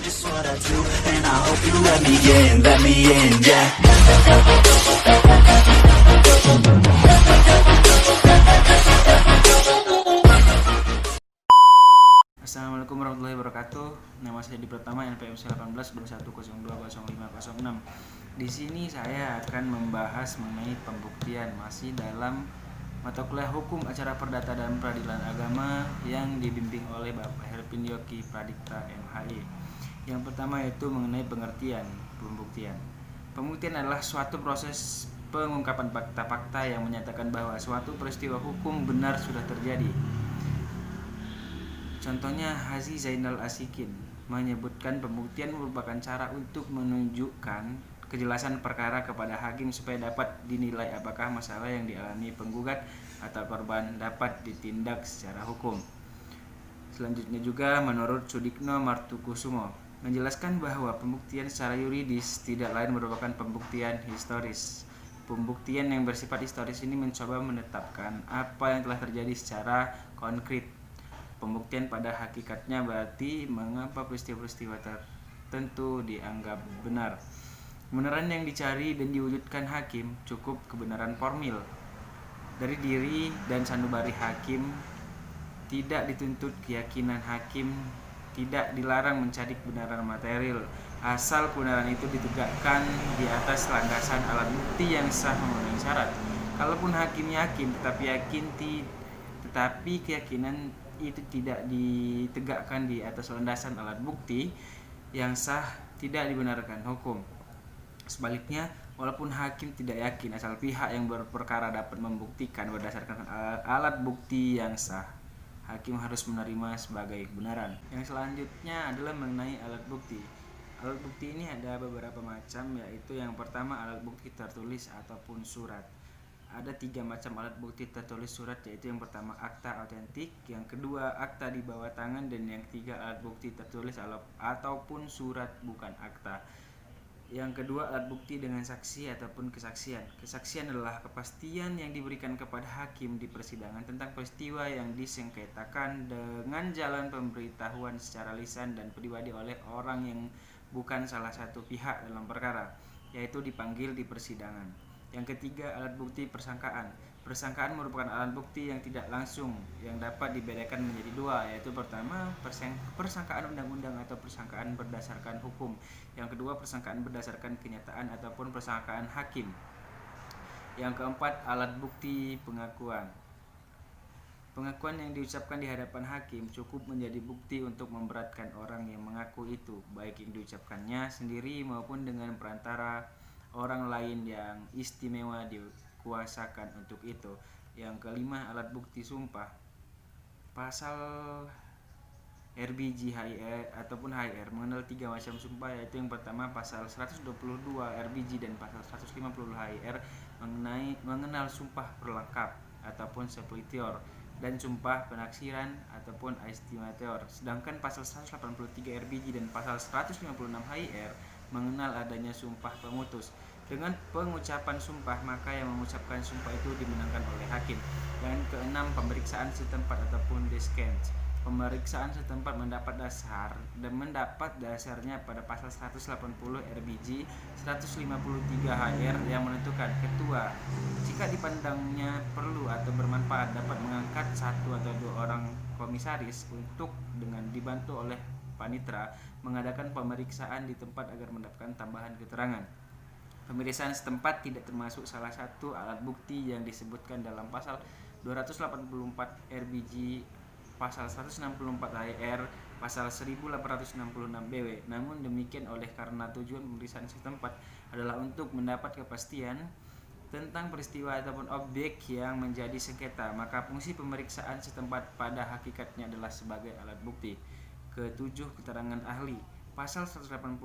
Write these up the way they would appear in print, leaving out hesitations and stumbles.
just what I do, and I hope you let me in, yeah. Assalamualaikum warahmatullahi wabarakatuh. Nama saya Di Pratama, NPM 1821020506. Di sini saya akan membahas mengenai pembuktian masih dalam mata kuliah Hukum Acara Perdata dan Peradilan Agama yang dibimbing oleh Bapak Herpin Yoki Pradipta MHI. Yang pertama yaitu mengenai pengertian pembuktian. Pembuktian adalah suatu proses pengungkapan fakta-fakta yang menyatakan bahwa suatu peristiwa hukum benar sudah terjadi. Contohnya Haji Zainal Asikin menyebutkan pembuktian merupakan cara untuk menunjukkan kejelasan perkara kepada hakim supaya dapat dinilai apakah masalah yang dialami penggugat atau korban dapat ditindak secara hukum. Selanjutnya juga menurut Sudikno Martukusumo menjelaskan bahwa pembuktian secara yuridis tidak lain merupakan pembuktian historis. Pembuktian yang bersifat historis ini mencoba menetapkan apa yang telah terjadi secara konkret. Pembuktian pada hakikatnya berarti mengapa peristiwa-peristiwa tertentu dianggap benar. Kebenaran yang dicari dan diwujudkan hakim cukup kebenaran formil dari diri dan sanubari hakim, tidak dituntut keyakinan hakim, tidak dilarang mencari kebenaran material, asal kebenaran itu ditegakkan di atas landasan alat bukti yang sah memenuhi syarat. Kalaupun hakim yakin tetapi keyakinan itu tidak ditegakkan di atas landasan alat bukti yang sah, tidak dibenarkan hukum. Sebaliknya, walaupun hakim tidak yakin asal pihak yang berperkara dapat membuktikan berdasarkan alat bukti yang sah, hakim harus menerima sebagai kebenaran. Yang selanjutnya adalah mengenai alat bukti. Alat bukti ini ada beberapa macam, yaitu yang pertama alat bukti tertulis ataupun surat. Ada 3 macam alat bukti tertulis surat, yaitu yang pertama akta autentik, yang kedua akta di bawah tangan, dan yang ketiga alat bukti tertulis ataupun surat bukan akta. Yang kedua alat bukti dengan saksi ataupun kesaksian. Kesaksian adalah kepastian yang diberikan kepada hakim di persidangan tentang peristiwa yang disengketakan dengan jalan pemberitahuan secara lisan dan pribadi oleh orang yang bukan salah satu pihak dalam perkara, yaitu dipanggil di persidangan. Yang ketiga alat bukti persangkaan. Persangkaan merupakan alat bukti yang tidak langsung yang dapat dibedakan menjadi 2, yaitu pertama persangkaan undang-undang atau persangkaan berdasarkan hukum. Yang kedua persangkaan berdasarkan kenyataan ataupun persangkaan hakim. Yang keempat alat bukti pengakuan. Pengakuan yang diucapkan di hadapan hakim cukup menjadi bukti untuk memberatkan orang yang mengaku itu, baik yang diucapkannya sendiri maupun dengan perantara orang lain yang istimewa dikuasakan untuk itu. Yang kelima alat bukti sumpah. Pasal RBG HIR ataupun HIR mengenal 3 macam sumpah, yaitu yang pertama pasal 122 RBG dan pasal 150 HIR mengenal sumpah perlengkap ataupun supplicior dan sumpah penaksiran ataupun estimator. Sedangkan pasal 183 RBG dan pasal 156 HIR mengenal adanya sumpah pemutus. Dengan pengucapan sumpah, maka yang mengucapkan sumpah itu dimenangkan oleh hakim. Yang keenam pemeriksaan setempat ataupun diskens. Pemeriksaan setempat mendapat dasarnya pada pasal 180 RBG 153 HR yang menentukan ketua jika dipandangnya perlu atau bermanfaat dapat mengangkat 1 atau 2 orang komisaris untuk dengan dibantu oleh panitera mengadakan pemeriksaan di tempat agar mendapatkan tambahan keterangan. Pemeriksaan setempat tidak termasuk salah satu alat bukti yang disebutkan dalam pasal 284 RBG, pasal 164 HIR, pasal 1866 BW. Namun demikian karena tujuan pemeriksaan setempat adalah untuk mendapat kepastian tentang peristiwa ataupun objek yang menjadi sengketa, maka fungsi pemeriksaan setempat pada hakikatnya adalah sebagai alat bukti. Ketujuh keterangan ahli. Pasal 181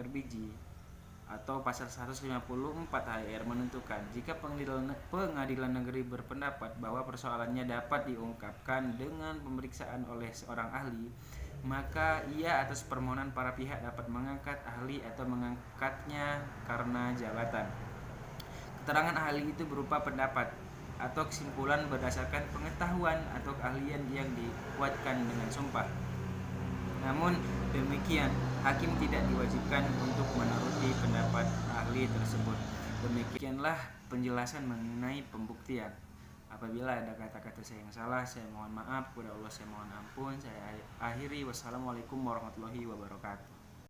RBG atau pasal 154 HIR menentukan jika pengadilan negeri berpendapat bahwa persoalannya dapat diungkapkan dengan pemeriksaan oleh seorang ahli, maka ia atas permohonan para pihak dapat mengangkat ahli atau mengangkatnya karena jabatan. Keterangan ahli itu berupa pendapat atau kesimpulan berdasarkan pengetahuan atau keahlian yang dikuatkan dengan sumpah. Namun demikian, hakim tidak diwajibkan untuk menuruti pendapat ahli tersebut. Demikianlah penjelasan mengenai pembuktian. Apabila ada kata-kata saya yang salah, saya mohon maaf. Kepada Allah saya mohon ampun. Saya akhiri. Wassalamualaikum warahmatullahi wabarakatuh.